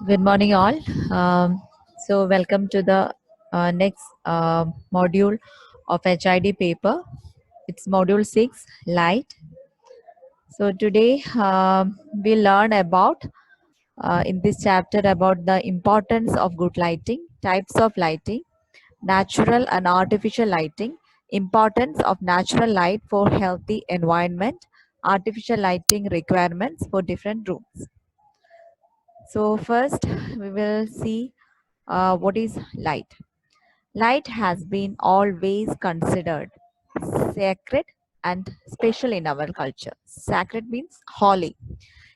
Good morning, all. Welcome to the next module of HID paper. It's module 6, light. So, today we learn about in this chapter about the importance of good lighting, types of lighting, natural and artificial lighting, importance of natural light for healthy environment, artificial lighting requirements for different rooms. So, first we will see what is light. Light has been always considered sacred and special in our culture. Sacred means holy.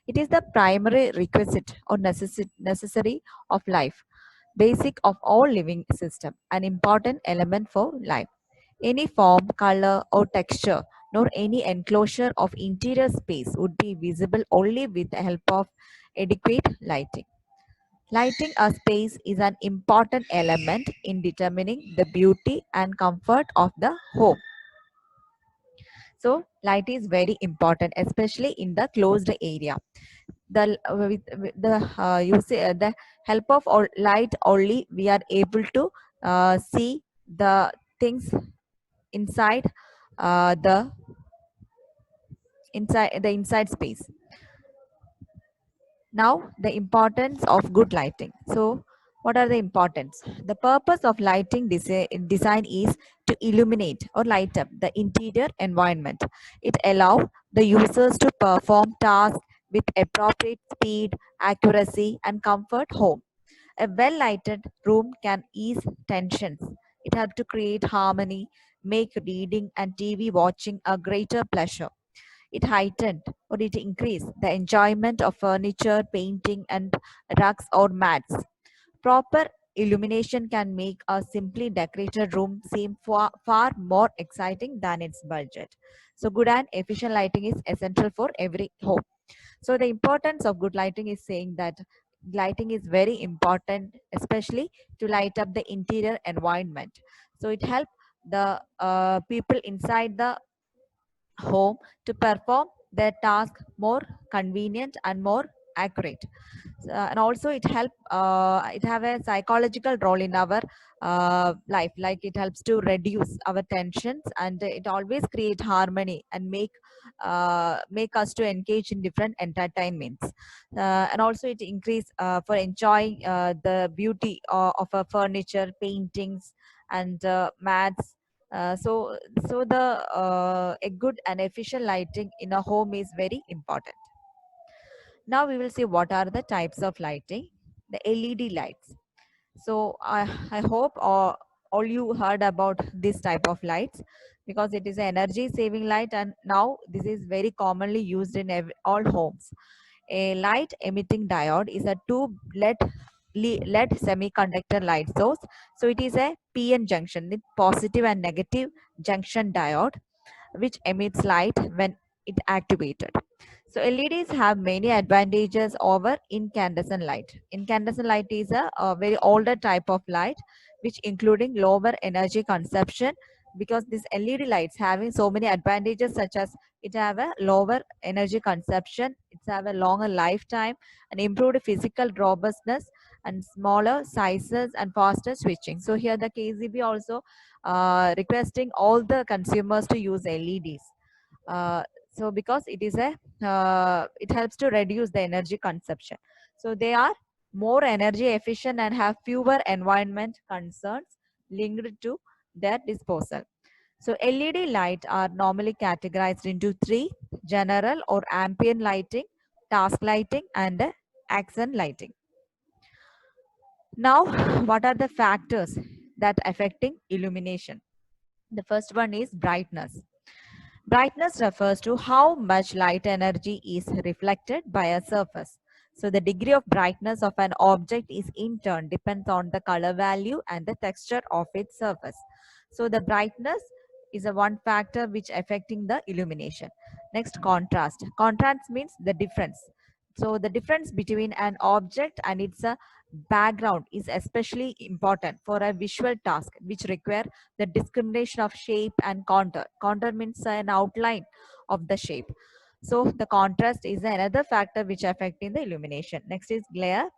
It is the primary requisite or necessary of life, basic of all living system, an important element for life. Any form, color or texture, nor any enclosure of interior space would be visible only with the help of adequate lighting. Lighting a space is an important element in determining the beauty and comfort of the home. So, light is very important, especially in the closed area. With the the help of all light only we are able to see the things inside the inside space. Now, the importance of good lighting. So, what are the importance? The purpose of lighting design is to illuminate or light up the interior environment. It allows the users to perform tasks with appropriate speed, accuracy, and comfort home. A well lighted room can ease tensions. It helps to create harmony, make reading and TV watching a greater pleasure. It heightened or it increased the enjoyment of furniture, painting, and rugs or mats. Proper illumination can make a simply decorated room seem far more exciting than its budget. So, good and efficient lighting is essential for every home. So, the importance of good lighting is saying that lighting is very important, especially to light up the interior environment. So, it helps the people inside the home to perform their task more convenient and more accurate. And also it have a psychological role in our life, like it helps to reduce our tensions, and it always create harmony and make us to engage in different entertainments, and also it increase for enjoying the beauty of a furniture, paintings, and mats. So a good and efficient lighting in a home is very important. Now we will see what are the types of lighting. The LED lights. So I hope all you heard about this type of lights, because it is an energy saving light, and now this is very commonly used in all homes. A light emitting diode is a two LED semiconductor light source. So it is a PN junction with positive and negative junction diode which emits light when it activated. So LEDs have many advantages over incandescent light. Incandescent light is a very older type of light which including lower energy consumption, because this LED lights having so many advantages such as it have a lower energy consumption, it have a longer lifetime and improved physical robustness and smaller sizes and faster switching. So here the KZB also requesting all the consumers to use LEDs. So because it is a it helps to reduce the energy consumption. So they are more energy efficient and have fewer environment concerns linked to their disposal. So LED light are normally categorized into three: general or ambient lighting, task lighting, and accent lighting. Now, what are the factors that affecting illumination? The first one is brightness. Brightness refers to how much light energy is reflected by a surface. So the degree of brightness of an object is in turn depends on the color value and the texture of its surface. So the brightness is a one factor which affecting the illumination. Next, contrast. Contrast means the difference. So the difference between an object and its background is especially important for a visual task which require the discrimination of shape and contour. Contour means an outline of the shape. So the contrast is another factor which affecting the illumination. Next is glare.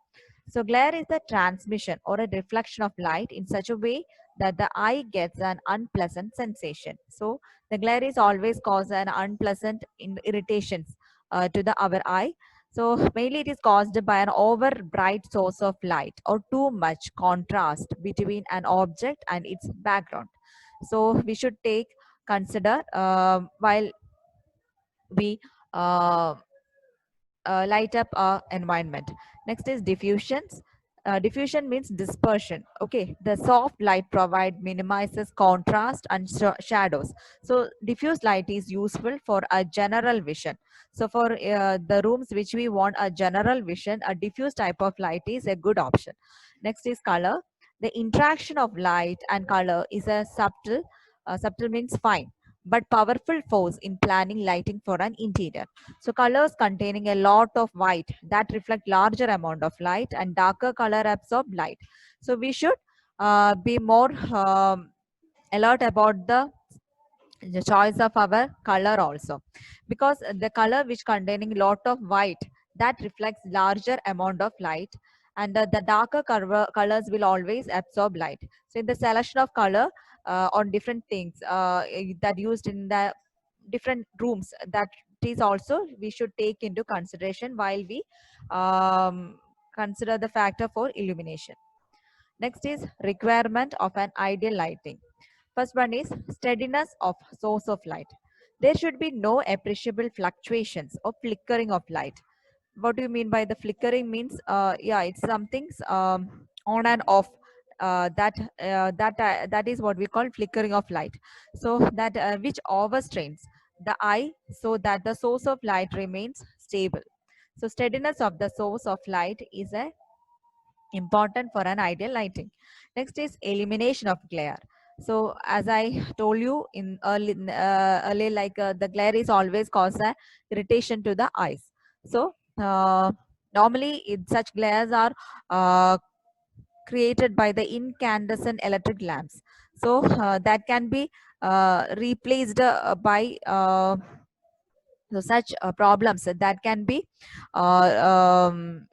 So glare is the transmission or a reflection of light in such a way that the eye gets an unpleasant sensation. So the glare is always cause an unpleasant irritations to the our eye. So mainly it is caused by an over bright source of light or too much contrast between an object and its background. So we should take consider while we uh, light up our environment. Next is diffusions. Diffusion means dispersion. Okay, the soft light provide minimizes contrast and shadows. So diffuse light is useful for a general vision. So for the rooms which we want a general vision, a diffuse type of light is a good option. Next is color. The interaction of light and color is a subtle. Subtle means fine, but powerful force in planning lighting for an interior. So colors containing a lot of white that reflect larger amount of light and darker color absorb light. So we should be more alert about the choice of our color also, because the color which containing lot of white that reflects larger amount of light, and the darker colors will always absorb light. So in the selection of color on different things that used in the different rooms, that is also we should take into consideration while we consider the factor for illumination. Next is requirement of an ideal lighting. First one is steadiness of source of light. There should be no appreciable fluctuations or flickering of light. What do you mean by the flickering? Means yeah, it's something's on and off. That is what we call flickering of light. So that which overstrains the eye so that the source of light remains stable. So steadiness of the source of light is a important for an ideal lighting. Next is elimination of glare. So as I told you in early, like the glare is always cause a irritation to the eyes. So normally such glares are uh, created by the incandescent electric lamps. So that can be replaced by so such problems that can be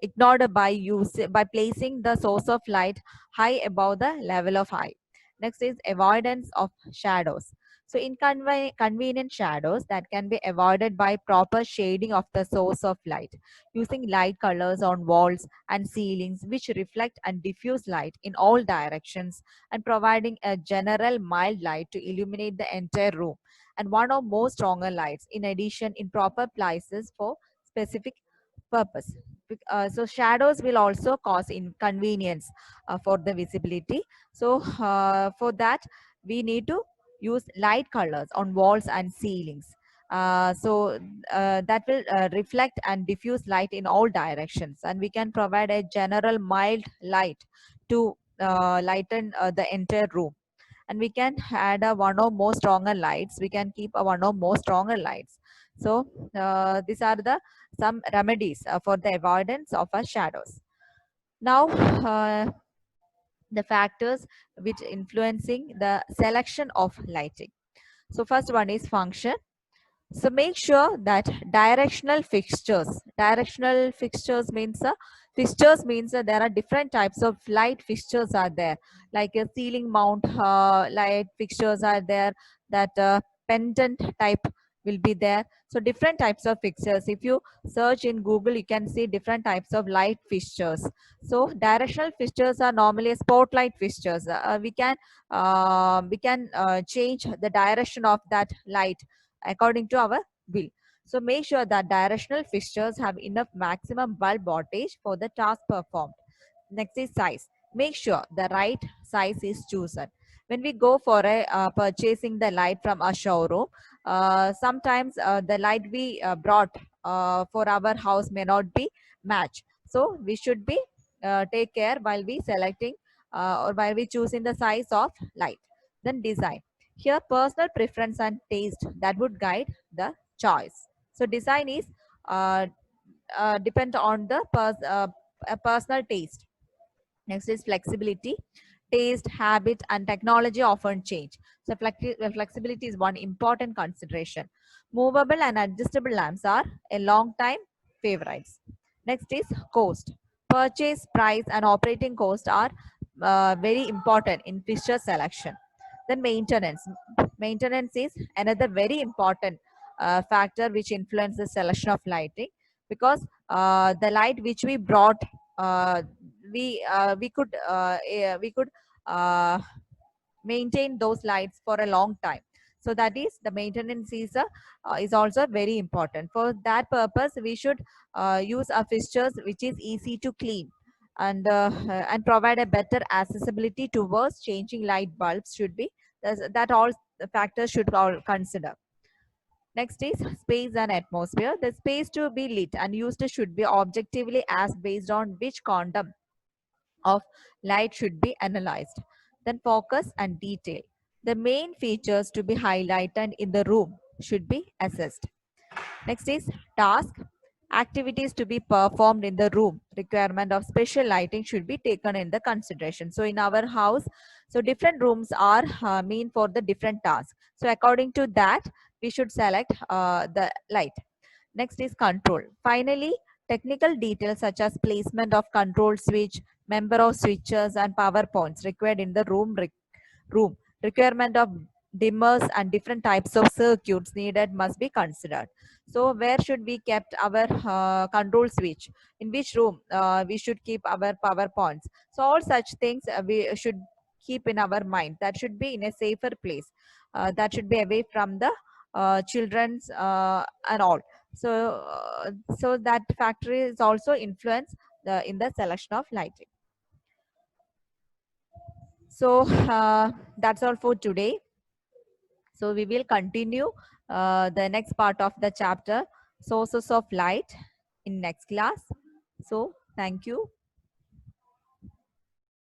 ignored by placing the source of light high above the level of eye. Next is avoidance of shadows. So inconvenient shadows that can be avoided by proper shading of the source of light, using light colors on walls and ceilings which reflect and diffuse light in all directions, and providing a general mild light to illuminate the entire room and one or more stronger lights in addition in proper places for specific purpose. So shadows will also cause inconvenience for the visibility. So for that we need to use light colors on walls and ceilings. That will reflect and diffuse light in all directions, and we can provide a general mild light to lighten the entire room. And we can add a one or more stronger lights. We can keep a one or more stronger lights. So these are the some remedies for the avoidance of our shadows. Now the factors which influencing the selection of lighting. So first one is function. So make sure that directional fixtures means there are different types of light fixtures are there, like a ceiling mount light fixtures are there, that pendant type will be there. So different types of fixtures. If you search in Google, you can see different types of light fixtures. So directional fixtures are normally spotlight fixtures. We can change the direction of that light according to our will. So make sure that directional fixtures have enough maximum bulb wattage for the task performed. Next is size. Make sure the right size is chosen. When we go for a purchasing the light from a showroom, sometimes the light we brought for our house may not be matched. So we should be take care while we selecting or while we choosing the size of light. Then design. Here, personal preference and taste that would guide the choice. So design is depend on the personal taste. Next is flexibility. Taste, habit, and technology often change. So flexibility is one important consideration. Movable and adjustable lamps are a long time favorites. Next is cost. Purchase price and operating cost are very important in fixture selection. Then maintenance. Maintenance is another very important factor which influences the selection of lighting, because the light which we brought, uh, we could uh, maintain those lights for a long time. So that is, the maintenance is also very important. For that purpose, we should use our fixtures which is easy to clean, and provide a better accessibility towards changing light bulbs should be that all the factors should all consider. Next is space and atmosphere. The space to be lit and used should be objectively asked based on which quantum of light should be analyzed. Then focus and detail. The main features to be highlighted in the room should be assessed. Next is task. Activities to be performed in the room. Requirement of special lighting should be taken in the consideration. So in our house, so different rooms are mean for the different tasks. So according to that, we should select the light. Next is control. Finally, technical details such as placement of control switch, number of switches, and power points required in the room. Requirement of dimmers and different types of circuits needed must be considered. So where should we kept our control switch? In which room we should keep our power points? So all such things we should keep in our mind. That should be in a safer place. That should be away from the children's and all. So, so that factor is also influence in the selection of lighting. So that's all for today. So we will continue the next part of the chapter, sources of light, in next class. So thank you.